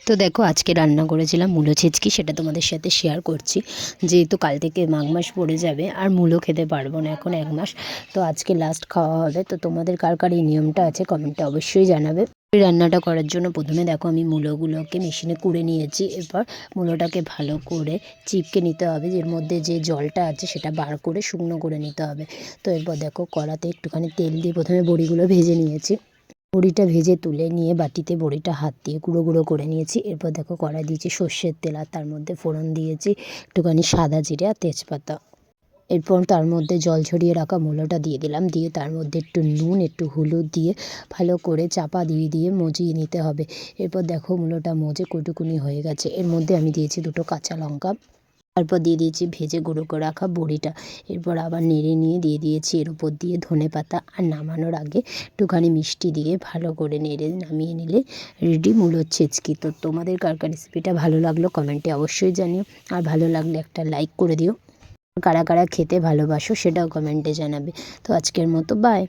তো দেখো আজকে রান্না করেছিলাম মূলো ছেচকি, সেটা তোমাদের সাথে শেয়ার করছি। যেহেতু কাল থেকে মাঘ মাস পড়ে যাবে আর মূলো খেতে পারবো না এখন 1 মাস, তো আজকে লাস্ট খাওয়া হবে। তো তোমাদের কার কার এই নিয়মটা আছে কমেন্টে অবশ্যই জানাবে। এই রান্নাটা করার জন্য প্রথমে দেখো আমি মূলোগুলোকে মেশিনে কুড়ে নিয়েছি। এরপর মূলোটাকে ভালো করে চিপকে নিতে হবে, এর মধ্যে যে জলটা আছে সেটা বার করে শুকনো করে নিতে হবে। তো এরপর দেখো কড়াতে একটুখানি তেল দিয়ে প্রথমে বড়িগুলো ভেজে নিয়েছি। বড়িটা ভেজে তুলে নিয়ে বাটিতে বড়িটা হাত দিয়ে গুঁড়ো গুঁড়ো করে নিয়েছি। এরপর দেখো কড়াই দিয়েছি সর্ষের তেল, আর তার মধ্যে ফোড়ন দিয়েছি একটুখানি সাদা জিরে আর তেজপাতা। এরপর তার মধ্যে জল ঝরিয়ে রাখা মূলোটা দিয়ে দিলাম, দিয়ে তার মধ্যে একটু নুন একটু হলুদ দিয়ে ভালো করে চাপা দিয়ে দিয়ে মজিয়ে নিতে হবে। এরপর দেখো মূলোটা মজে কুটুকুনি হয়ে গেছে। এর মধ্যে আমি দিয়েছি 2টো কাঁচা লঙ্কা, তারপর দিয়ে দিয়েছি ভেজে গুঁড়ো করে রাখা বড়িটা। এরপর আবার নেড়ে নিয়ে দিয়ে দিয়েছি এর উপর দিয়ে ধনেপাতা, আর নামানোর আগে একটুখানি মিষ্টি দিয়ে ভালো করে নেড়ে নামিয়ে নিলে রেডি মূলোর ছেচকি। তো তোমাদের কার কার রেসিপিটা ভালো লাগলো কমেন্টে অবশ্যই জানিও, আর ভালো লাগলে একটা লাইক করে দিও। কারা কারা খেতে ভালোবাসো সেটাও কমেন্টে জানাবে। তো আজকের মতো বাই।